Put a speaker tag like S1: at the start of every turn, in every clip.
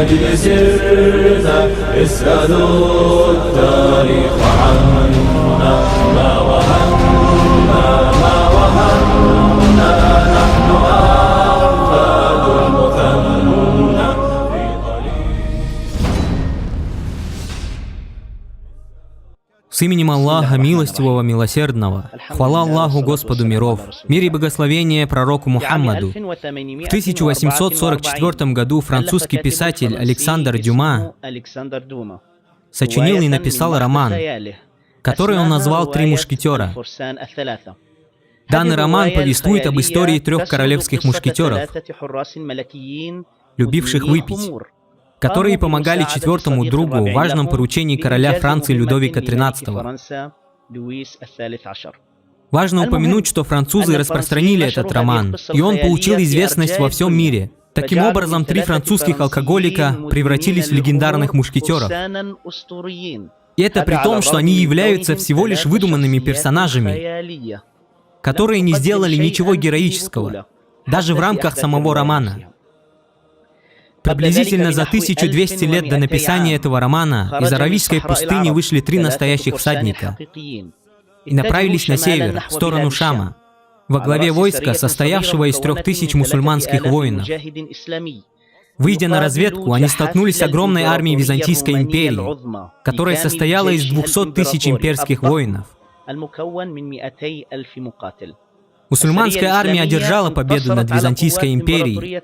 S1: الأجل سرنا اسألوا التاريخ عنا ما وهنا نحن أحفاد المثنى في
S2: С именем Аллаха, милостивого, милосердного. Хвала Аллаху, Господу миров. Мир и благословение пророку Мухаммаду. В 1844 году французский писатель Александр Дюма сочинил и написал роман, который он назвал «Три мушкетера». Данный роман повествует об истории трех королевских мушкетеров, любивших выпить, которые помогали четвертому другу в важном поручении короля Франции Людовика XIII. Важно упомянуть, что французы распространили этот роман, и он получил известность во всем мире. Таким образом, три французских алкоголика превратились в легендарных мушкетеров. И это при том, что они являются всего лишь выдуманными персонажами, которые не сделали ничего героического, даже в рамках самого романа. Приблизительно за 1200 лет до написания этого романа из Аравийской пустыни вышли три настоящих всадника и направились на север, в сторону Шама, во главе войска, состоявшего из 3000 мусульманских воинов. Выйдя на разведку, они столкнулись с огромной армией Византийской империи, которая состояла из 200 тысяч имперских воинов. Мусульманская армия одержала победу над Византийской империей,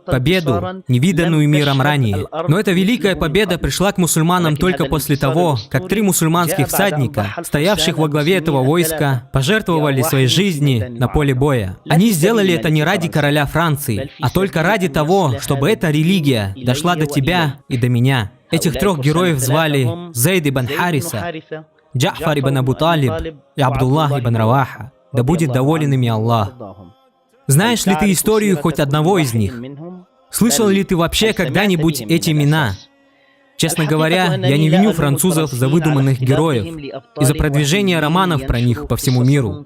S2: победу, невиданную миром ранее. Но эта великая победа пришла к мусульманам только после того, как три мусульманских всадника, стоявших во главе этого войска, пожертвовали своей жизни на поле боя. Они сделали это не ради короля Франции, а только ради того, чтобы эта религия дошла до тебя и до меня. Этих трех героев звали Зейд ибн Хариса, Джа'фар ибн Абу Талиб и Абдуллах ибн Раваха. Да будет доволен ими Аллах. Знаешь ли ты историю хоть одного из них? Слышал ли ты вообще когда-нибудь эти имена? Честно говоря, я не виню французов за выдуманных героев и за продвижение романов про них по всему миру.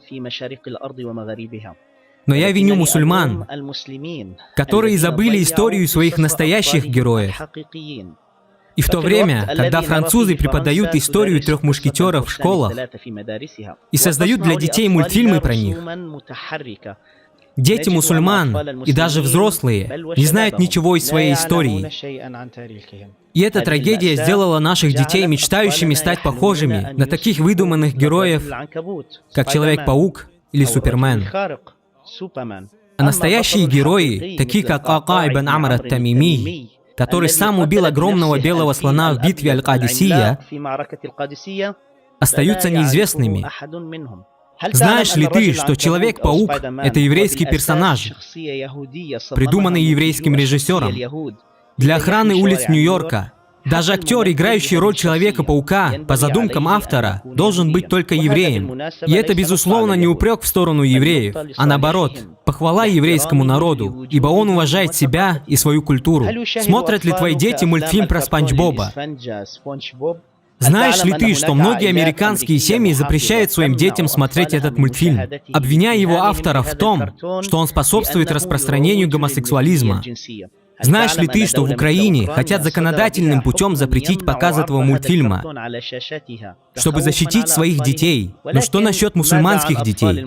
S2: Но я виню мусульман, которые забыли историю своих настоящих героев. И в то время, когда французы преподают историю трех мушкетеров в школах и создают для детей мультфильмы про них, дети мусульман и даже взрослые не знают ничего из своей истории. И эта трагедия сделала наших детей мечтающими стать похожими на таких выдуманных героев, как Человек-паук или Супермен. А настоящие герои, такие как Ака ибн Амр ат-Тамими, который сам убил огромного белого слона в битве Аль-Кадисия, остаются неизвестными. Знаешь ли ты, что Человек-паук — это еврейский персонаж, придуманный еврейским режиссером для охраны улиц Нью-Йорка? Даже актер, играющий роль Человека-паука, по задумкам автора, должен быть только евреем. И это, безусловно, не упрек в сторону евреев, а наоборот, похвала еврейскому народу, ибо он уважает себя и свою культуру. Смотрят ли твои дети мультфильм про Спанч Боба? Знаешь ли ты, что многие американские семьи запрещают своим детям смотреть этот мультфильм, обвиняя его автора в том, что он способствует распространению гомосексуализма? Знаешь ли ты, что в Украине хотят законодательным путем запретить показ этого мультфильма, чтобы защитить своих детей? Но что насчет мусульманских детей?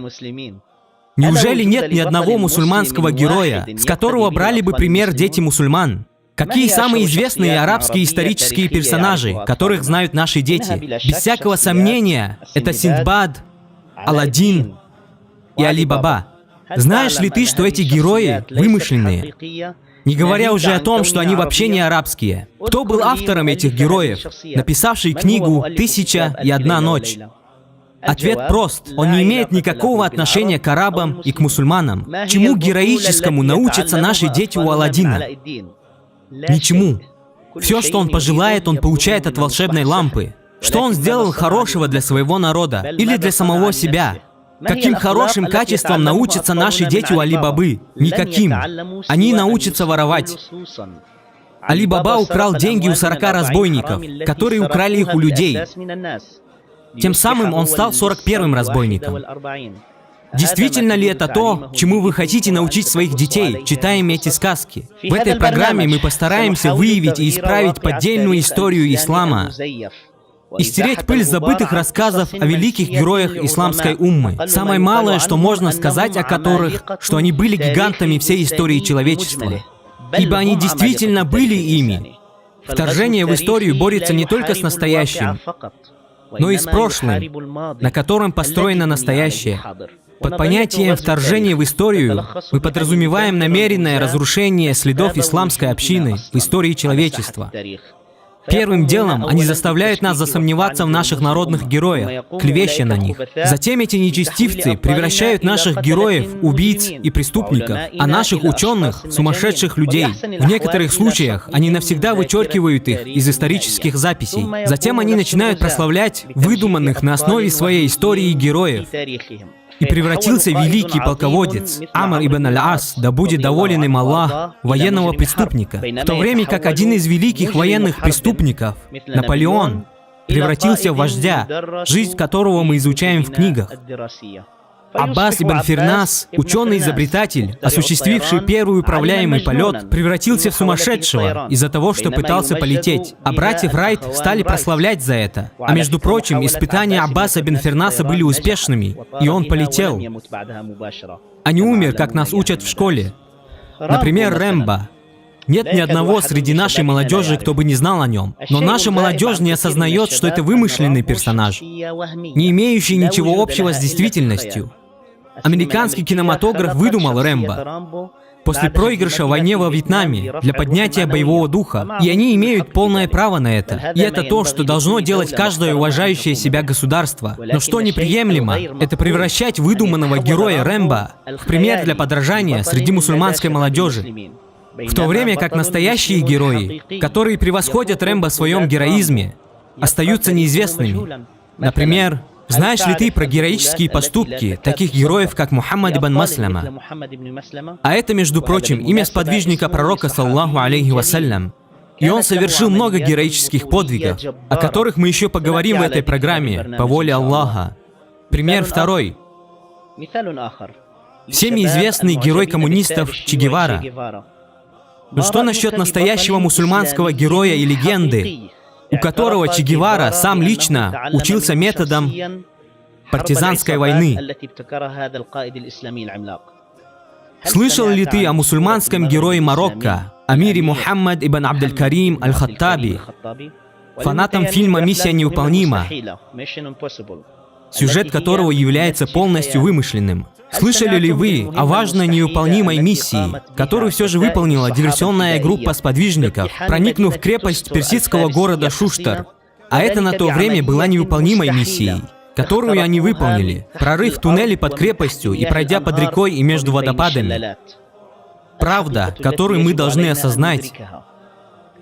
S2: Неужели нет ни одного мусульманского героя, с которого брали бы пример дети мусульман? Какие самые известные арабские исторические персонажи, которых знают наши дети? Без всякого сомнения, это Синдбад, Аладдин и Али Баба. Знаешь ли ты, что эти герои вымышленные? Не говоря уже о том, что они вообще не арабские. Кто был автором этих героев, написавший книгу «1001 ночь»? Ответ прост. Он не имеет никакого отношения к арабам и к мусульманам. Чему героическому научатся наши дети у Аладдина? Ничему. Все, что он пожелает, он получает от волшебной лампы. Что он сделал хорошего для своего народа или для самого себя? Каким хорошим качеством научатся наши дети у Али Бабы? Никаким. Они научатся воровать. Али Баба украл деньги у 40 разбойников, которые украли их у людей. Тем самым он стал 41-м разбойником. Действительно ли это то, чему вы хотите научить своих детей, читая им эти сказки? В этой программе мы постараемся выявить и исправить поддельную историю ислама и стереть пыль забытых рассказов о великих героях исламской уммы. Самое малое, что можно сказать о которых, что они были гигантами всей истории человечества. Ибо они действительно были ими. Вторжение в историю борется не только с настоящим, но и с прошлым, на котором построено настоящее. Под понятием «вторжение в историю» мы подразумеваем намеренное разрушение следов исламской общины в истории человечества. Первым делом они заставляют нас засомневаться в наших народных героях, клевеща на них. Затем эти нечестивцы превращают наших героев в убийц и преступников, а наших ученых в сумасшедших людей. В некоторых случаях они навсегда вычеркивают их из исторических записей. Затем они начинают прославлять выдуманных на основе своей истории героев. И превратился великий полководец Амр ибн аль-Ас, да будет доволен им Аллах, военного преступника, в то время как один из великих военных преступников, Наполеон, превратился в вождя, жизнь которого мы изучаем в книгах. Аббас ибн Фирнас, ученый-изобретатель, осуществивший первый управляемый полет, превратился в сумасшедшего из-за того, что пытался полететь. А братьев Райт стали прославлять за это. А между прочим, испытания Аббаса ибн Фирнаса были успешными, и он полетел. А не умер, как нас учат в школе. Например, Рэмбо. Нет ни одного среди нашей молодежи, кто бы не знал о нем. Но наша молодежь не осознает, что это вымышленный персонаж, не имеющий ничего общего с действительностью. Американский кинематограф выдумал Рэмбо после проигрыша в войне во Вьетнаме для поднятия боевого духа. И они имеют полное право на это. И это то, что должно делать каждое уважающее себя государство. Но что неприемлемо, это превращать выдуманного героя Рэмбо в пример для подражания среди мусульманской молодежи. В то время как настоящие герои, которые превосходят Рэмбо в своем героизме, остаются неизвестными. Например, знаешь ли ты про героические поступки таких героев, как Мухаммад ибн Маслама? А это, между прочим, имя сподвижника пророка, саллаллаху алейхи вассалям. И он совершил много героических подвигов, о которых мы еще поговорим в этой программе, по воле Аллаха. Пример второй. Всеми известный герой коммунистов Че Гевара. Но что насчет настоящего мусульманского героя и легенды, у которого Че Гевара сам лично учился методам партизанской войны? Слышал ли ты о мусульманском герое Марокко, амире Мухаммад ибн Абдель-Карим аль-Хаттаби, фанатом фильма «Миссия невыполнима», сюжет которого является полностью вымышленным? Слышали ли вы о важной невыполнимой миссии, которую все же выполнила диверсионная группа сподвижников, проникнув в крепость персидского города Шуштар? А это на то время была невыполнимой миссией, которую они выполнили. Прорыв туннелей под крепостью и пройдя под рекой и между водопадами. Правда, которую мы должны осознать,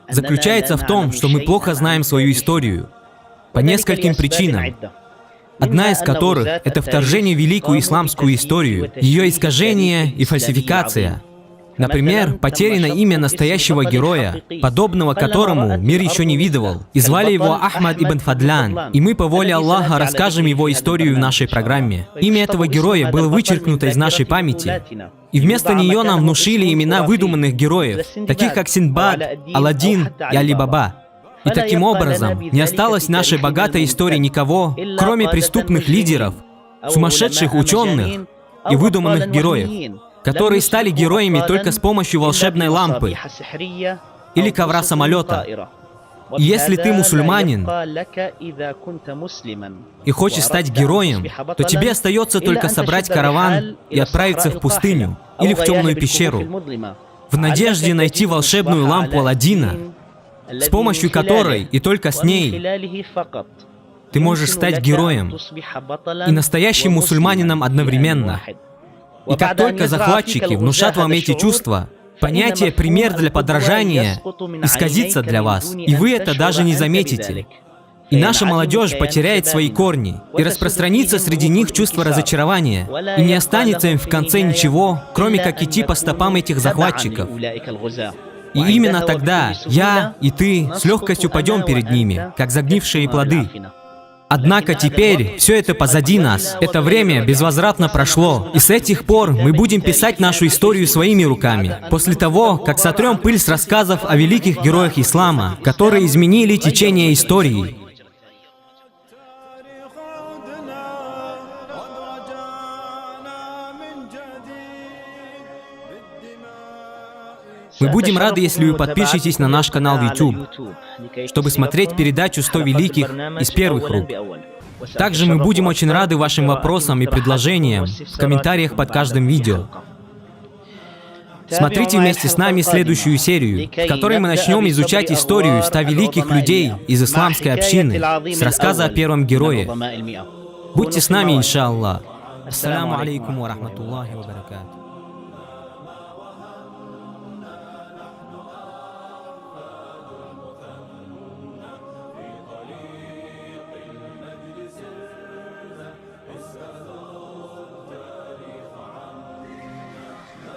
S2: заключается в том, что мы плохо знаем свою историю по нескольким причинам. Одна из которых — это вторжение в великую исламскую историю, ее искажение и фальсификация. Например, потеряно имя настоящего героя, подобного которому мир еще не видывал, и звали его Ахмад ибн Фадлян, и мы по воле Аллаха расскажем его историю в нашей программе. Имя этого героя было вычеркнуто из нашей памяти, и вместо нее нам внушили имена выдуманных героев, таких как Синдбад, Аладдин и Али Баба. И таким образом не осталось в нашей богатой истории никого, кроме преступных лидеров, сумасшедших ученых и выдуманных героев, которые стали героями только с помощью волшебной лампы или ковра-самолета. И если ты мусульманин и хочешь стать героем, то тебе остается только собрать караван и отправиться в пустыню или в темную пещеру, в надежде найти волшебную лампу Аладдина, с помощью которой и только с ней ты можешь стать героем и настоящим мусульманином одновременно. И как только захватчики внушат вам эти чувства, понятие «пример для подражания» исказится для вас, и вы это даже не заметите. И наша молодежь потеряет свои корни, и распространится среди них чувство разочарования, и не останется им в конце ничего, кроме как идти по стопам этих захватчиков. И именно тогда я и ты с легкостью пойдем перед ними, как загнившие плоды. Однако теперь все это позади нас. Это время безвозвратно прошло. И с этих пор мы будем писать нашу историю своими руками. После того, как сотрем пыль с рассказов о великих героях ислама, которые изменили течение истории. Мы будем рады, если вы подпишетесь на наш канал YouTube, чтобы смотреть передачу «100 великих» из первых рук. Также мы будем очень рады вашим вопросам и предложениям в комментариях под каждым видео. Смотрите вместе с нами следующую серию, в которой мы начнем изучать историю 100 великих людей из исламской общины с рассказа о первом герое. Будьте с нами, иншаллах. Ассаляму алейкум ва рахматуллахи ва баракатух.